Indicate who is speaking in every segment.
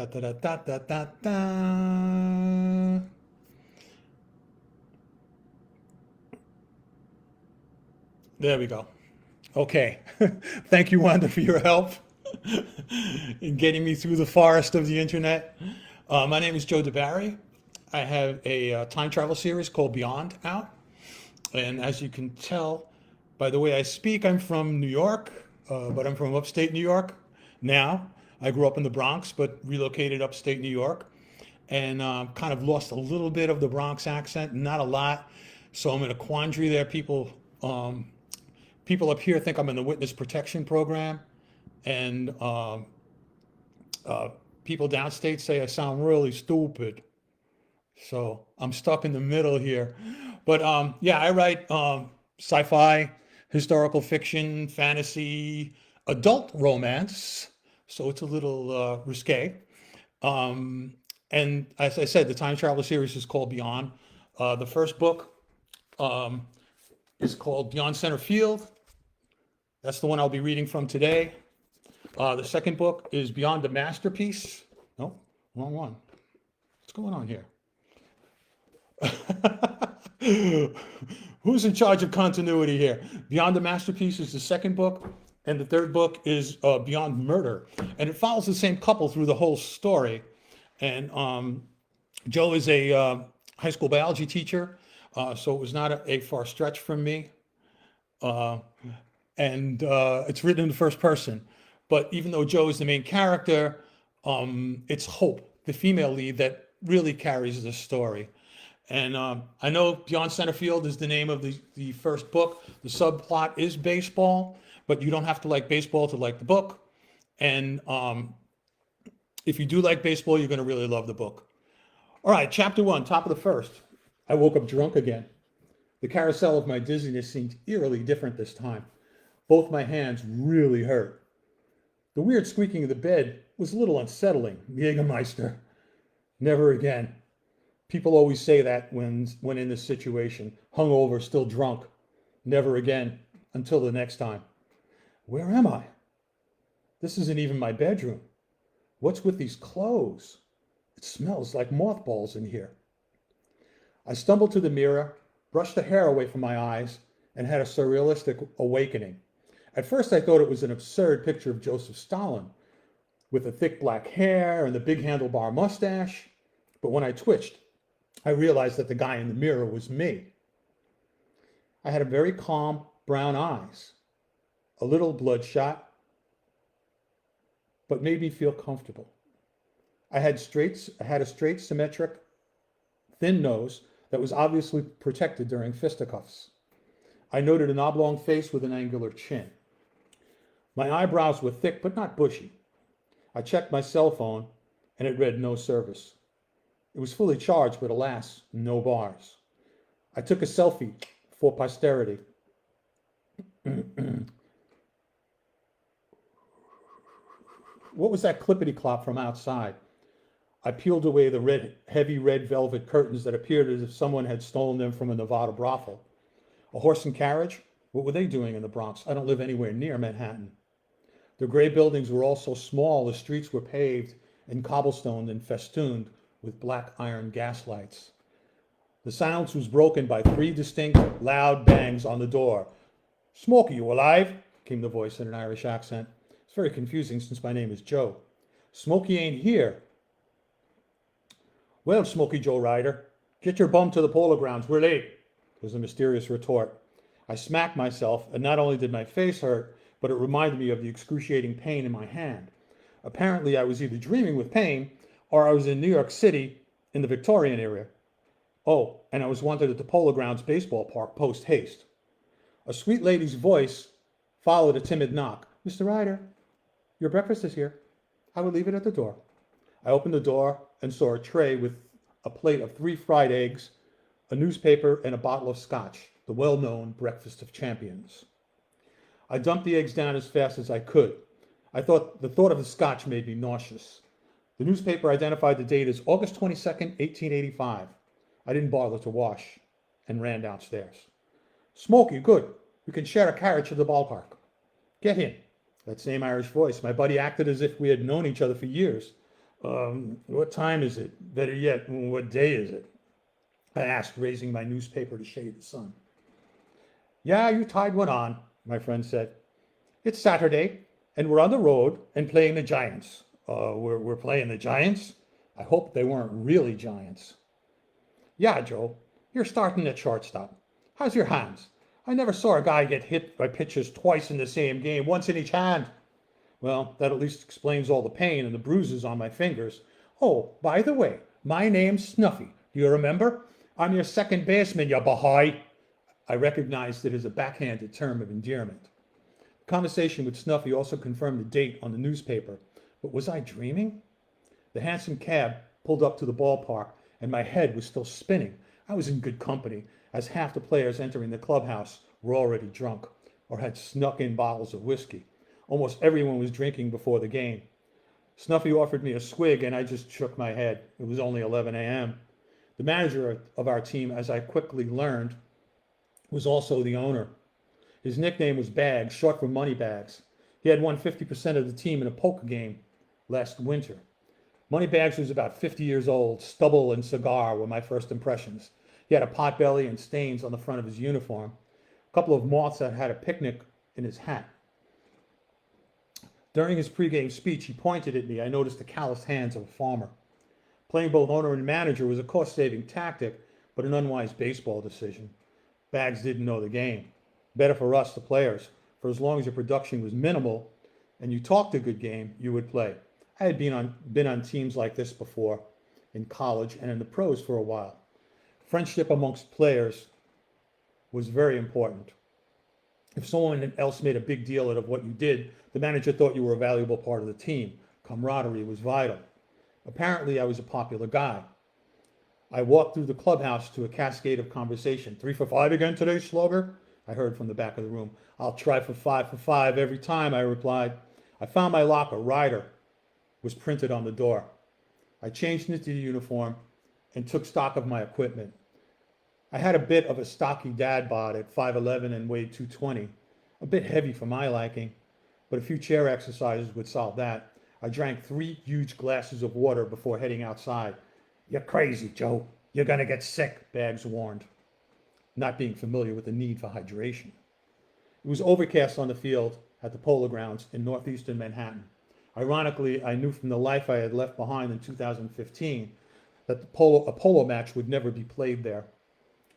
Speaker 1: Da da da da da da da. There we go. Okay. Thank you, Wanda, for your help in getting me through the forest of the internet. My name is Joe DeBarry. I have a time travel series called Beyond out. And as you can tell by the way I speak, I'm from New York, but I'm from upstate New York now. I grew up in the Bronx, but relocated upstate New York and kind of lost a little bit of the Bronx accent, not a lot. So I'm in a quandary there. People up here think I'm in the witness protection program, and uh, people downstate say I sound really stupid. So I'm stuck in the middle here. But yeah, I write sci-fi, historical fiction, fantasy, adult romance. So it's a little risque. Um, and as I said, the time travel series is called Beyond. The first book um, is called Beyond Center Field. That's the one I'll be reading from today. The second book is Beyond the Masterpiece. No, wrong one. What's going on here? Who's in charge of continuity here? Beyond the Masterpiece is the second book, and the third book is Beyond Murder, and it follows the same couple through the whole story. And Joe is a high school biology teacher, so it was not a far stretch from me. Uh, and it's written in the first person. But even though Joe is the main character, it's Hope, the female lead, that really carries the story. And I know Beyond Center Field is the name of the first book. The subplot is baseball, but you don't have to like baseball to like the book. And if you do like baseball, you're going to really love the book. All right, chapter one, top of the first. I woke up drunk again. The carousel of my dizziness seemed eerily different this time. Both my hands really hurt. The weird squeaking of the bed was a little unsettling. Jägermeister. Never again. People always say that when in this situation, hungover, still drunk. Never again, until the next time. Where am I? This isn't even my bedroom. What's with these clothes? It smells like mothballs in here. I stumbled to the mirror, brushed the hair away from my eyes, and had a surrealistic awakening. At first, I thought it was an absurd picture of Joseph Stalin, with the thick black hair and the big handlebar mustache. But when I twitched, I realized that the guy in the mirror was me. I had very calm brown eyes, a little bloodshot, but made me feel comfortable. I had a straight, symmetric, thin nose that was obviously protected during fisticuffs. I noted an oblong face with an angular chin. My eyebrows were thick but not bushy. I checked my cell phone, and it read no service. It was fully charged, but alas, no bars. I took a selfie for posterity. What was that clippity-clop from outside? I peeled away the heavy red velvet curtains that appeared as if someone had stolen them from a Nevada brothel. A horse and carriage? What were they doing in the Bronx? I don't live anywhere near Manhattan. The gray buildings were all so small, the streets were paved and cobblestoned and festooned with black iron gas lights. The silence was broken by three distinct, loud bangs on the door. "Smokey, you alive?" came the voice in an Irish accent. It's very confusing since my name is Joe. "Smokey ain't here." "Well, Smokey Joe Ryder, get your bum to the polo grounds. We're late," was the mysterious retort. I smacked myself, and not only did my face hurt, but it reminded me of the excruciating pain in my hand. Apparently, I was either dreaming with pain, or I was in New York City in the Victorian era. Oh, and I was wanted at the Polo Grounds baseball park post haste. A sweet lady's voice followed a timid knock. "Mr. Ryder, your breakfast is here. I will leave it at the door." I opened the door and saw a tray with a plate of 3 fried eggs, a newspaper, and a bottle of scotch, the well-known breakfast of champions. I dumped the eggs down as fast as I could. The thought of the scotch made me nauseous. The newspaper identified the date as August 22nd, 1885. I didn't bother to wash and ran downstairs. "Smokey, good. We can share a carriage to the ballpark." "Get in." That same Irish voice. My buddy acted as if we had known each other for years. What time is it? Better yet, what day is it? I asked, raising my newspaper to shade the sun. Yeah, you tied one on, my friend said. It's Saturday, and we're on the road and playing the Giants. We're playing the Giants? I hope they weren't really Giants. Yeah, Joe, you're starting at shortstop. How's your hands? I never saw a guy get hit by pitches twice in the same game, once in each hand. Well, that at least explains all the pain and the bruises on my fingers. Oh, by the way, my name's Snuffy. Do you remember? I'm your second baseman, you bahoy. I recognized it as a backhanded term of endearment. The conversation with Snuffy also confirmed the date on the newspaper. But was I dreaming? The handsome cab pulled up to the ballpark, and my head was still spinning. I was in good company, as half the players entering the clubhouse were already drunk or had snuck in bottles of whiskey. Almost everyone was drinking before the game. Snuffy offered me a swig, and I just shook my head. It was only 11 a.m. The manager of our team, as I quickly learned, was also the owner. His nickname was Bags, short for Moneybags. He had won 50% of the team in a poker game last winter. Moneybags was about 50 years old. Stubble and cigar were my first impressions. He had a pot belly and stains on the front of his uniform. A couple of moths that had a picnic in his hat. During his pregame speech, he pointed at me. I noticed the calloused hands of a farmer. Playing both owner and manager was a cost-saving tactic, but an unwise baseball decision. Bags didn't know the game. Better for us, the players, for as long as your production was minimal and you talked a good game, you would play. I had been on teams like this before, in college and in the pros for a while. Friendship amongst players was very important. If someone else made a big deal out of what you did, the manager thought you were a valuable part of the team. Camaraderie was vital. Apparently, I was a popular guy. I walked through the clubhouse to a cascade of conversation. 3 for 5 again today, Slugger? I heard from the back of the room. I'll try for 5 every time, I replied. I found my locker. Ryder was printed on the door. I changed into the uniform and took stock of my equipment. I had a bit of a stocky dad bod at 5'11" and weighed 220, a bit heavy for my liking, but a few chair exercises would solve that. I drank 3 huge glasses of water before heading outside. You're crazy, Joe. You're going to get sick, Bags warned, not being familiar with the need for hydration. It was overcast on the field at the Polo Grounds in northeastern Manhattan. Ironically, I knew from the life I had left behind in 2015 that a polo match would never be played there.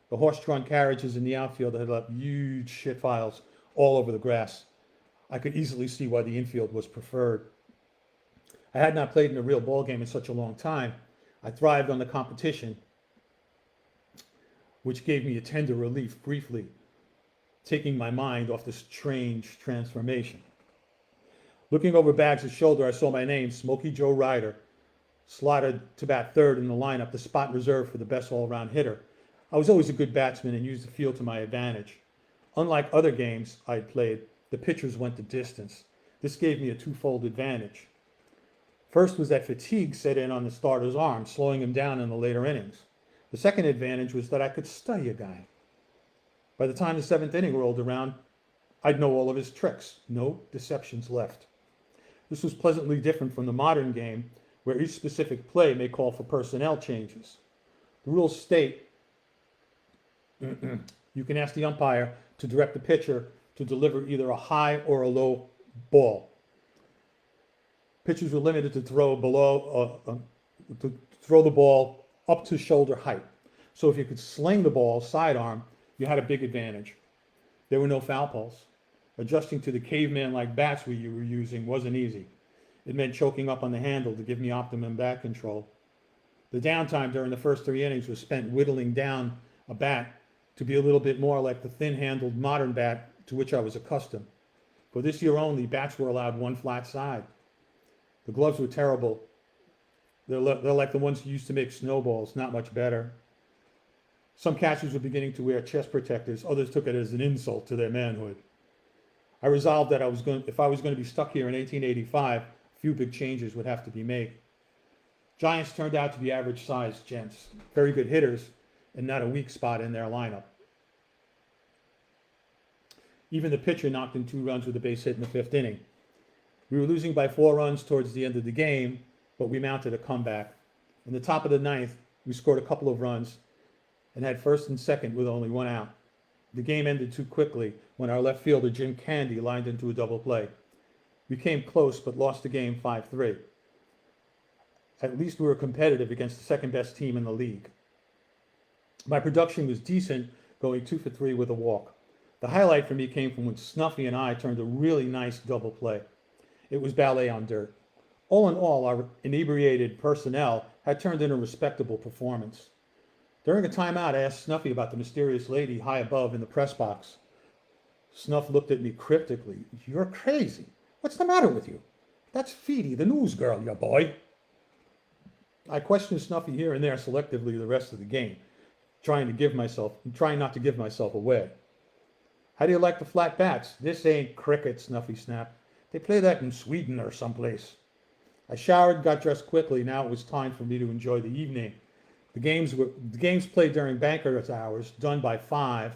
Speaker 1: The horse-drawn carriages in the outfield had left huge shit files all over the grass. I could easily see why the infield was preferred. I had not played in a real ball game in such a long time. I thrived on the competition, which gave me a tender relief briefly, taking my mind off this strange transformation. Looking over Bags' shoulder, I saw my name, Smokey Joe Ryder, slotted to bat third in the lineup, the spot reserved for the best all-around hitter. I was always a good batsman and used the field to my advantage. Unlike other games I'd played, the pitchers went the distance. This gave me a twofold advantage. First was that fatigue set in on the starter's arm, slowing him down in the later innings. The second advantage was that I could study a guy. By the time the 7th inning rolled around, I'd know all of his tricks. No deceptions left. This was pleasantly different from the modern game, where each specific play may call for personnel changes. The rules state you can ask the umpire to direct the pitcher to deliver either a high or a low ball. Pitchers were limited to throw the ball up to shoulder height. So if you could sling the ball sidearm, you had a big advantage. There were no foul poles. Adjusting to the caveman-like bats we were using wasn't easy. It meant choking up on the handle to give me optimum bat control. The downtime during the first 3 innings was spent whittling down a bat to be a little bit more like the thin-handled modern bat to which I was accustomed. For this year only, bats were allowed one flat side. The gloves were terrible. They're like the ones used to make snowballs, not much better. Some catchers were beginning to wear chest protectors. Others took it as an insult to their manhood. I resolved that if I was going to be stuck here in 1885, a few big changes would have to be made. Giants turned out to be average-sized gents, very good hitters, and not a weak spot in their lineup. Even the pitcher knocked in 2 runs with a base hit in the 5th inning. We were losing by 4 runs towards the end of the game, but we mounted a comeback. In the top of the ninth, we scored a couple of runs and had first and second with only one out. The game ended too quickly when our left fielder, Jim Candy, lined into a double play. We came close, but lost the game 5-3. At least we were competitive against the second best team in the league. My production was decent, going 2 for 3 with a walk. The highlight for me came from when Snuffy and I turned a really nice double play. It was ballet on dirt. All in all, our inebriated personnel had turned in a respectable performance. During a timeout, I asked Snuffy about the mysterious lady high above in the press box. Snuff looked at me cryptically. "You're crazy. What's the matter with you?" "That's Feedy, the news girl, you boy." I questioned Snuffy here and there selectively the rest of the game, trying not to give myself away. "How do you like the flat bats?" "This ain't cricket," Snuffy snapped. "They play that in Sweden or someplace." I showered, got dressed quickly. Now it was time for me to enjoy the evening. The games played during banquet hours, done by 5.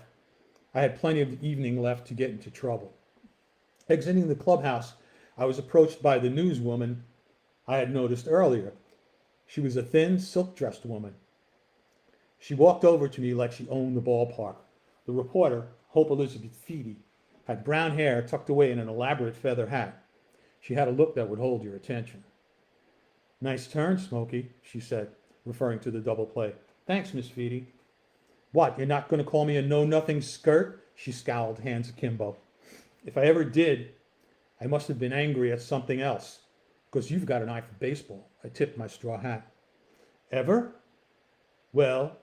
Speaker 1: I had plenty of the evening left to get into trouble. Exiting the clubhouse, I was approached by the newswoman I had noticed earlier. She was a thin, silk-dressed woman. She walked over to me like she owned the ballpark. The reporter, Hope Elizabeth Feedy, had brown hair tucked away in an elaborate feather hat. She had a look that would hold your attention. "Nice turn, Smokey," she said, referring to the double play. "Thanks, Miss Feedy." "What, you're not going to call me a know-nothing skirt?" She scowled, hands akimbo. "If I ever did, I must have been angry at something else, because you've got an eye for baseball." I tipped my straw hat. "Ever?" "Well,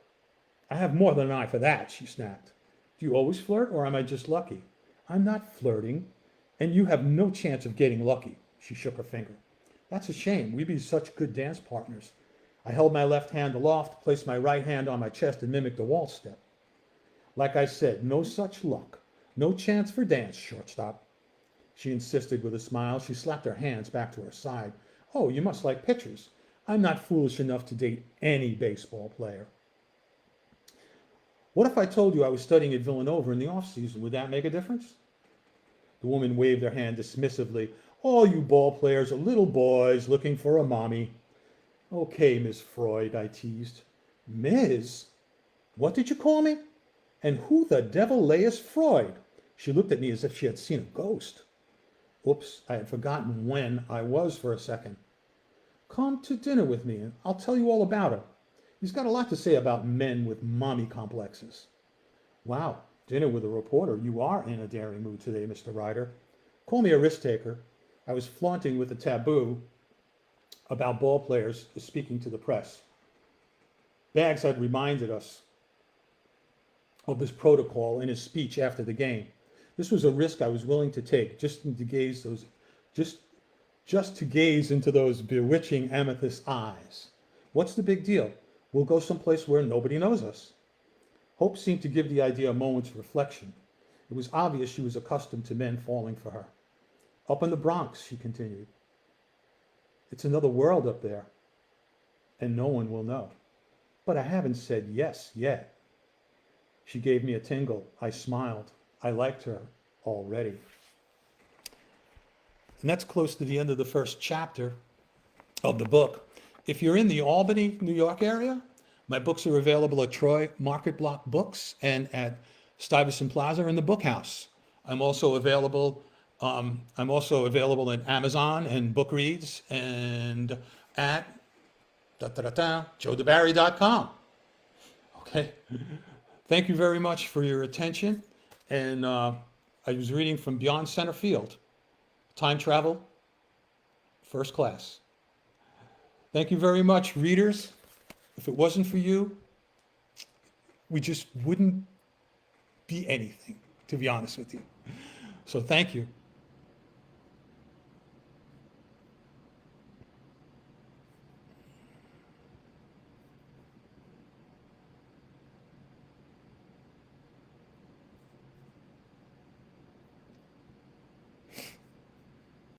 Speaker 1: I have more than an eye for that," she snapped. "Do you always flirt, or am I just lucky?" "I'm not flirting, and you have no chance of getting lucky." She shook her finger. "That's a shame. We'd be such good dance partners." I held my left hand aloft, placed my right hand on my chest, and mimicked a waltz step. "Like I said, no such luck. No chance for dance, shortstop," she insisted with a smile. She slapped her hands back to her side. "Oh, you must like pitchers. I'm not foolish enough to date any baseball player." "What if I told you I was studying at Villanova in the off-season? Would that make a difference?" The woman waved her hand dismissively. "All you ball players are little boys looking for a mommy." "Okay, Miss Freud," I teased. "Miss? What did you call me? And who the devil layest Freud?" She looked at me as if she had seen a ghost. Oops, I had forgotten when I was for a second. "Come to dinner with me, and I'll tell you all about her. He's got a lot to say about men with mommy complexes." "Wow, dinner with a reporter. You are in a daring mood today, Mr. Ryder. Call me a risk taker." I was flaunting with the taboo about ball players speaking to the press. Baggs had reminded us of this protocol in his speech after the game. This was a risk I was willing to take just to gaze into those bewitching amethyst eyes. What's the big deal? We'll go someplace where nobody knows us. Hope seemed to give the idea a moment's reflection. It was obvious she was accustomed to men falling for her. "Up in the Bronx," she continued. "It's another world up there, and no one will know." "But I haven't said yes yet." She gave me a tingle. I smiled. I liked her already. And that's close to the end of the first chapter of the book. If you're in the Albany, New York area, my books are available at Troy Market Block Books and at Stuyvesant Plaza in the Book House. I'm also available in Amazon and Book Reads and at joedebarry.com. Okay. Thank you very much for your attention. And I was reading from Beyond Center Field, Time Travel, First Class. Thank you very much, readers. If it wasn't for you, we just wouldn't be anything, to be honest with you. So thank you.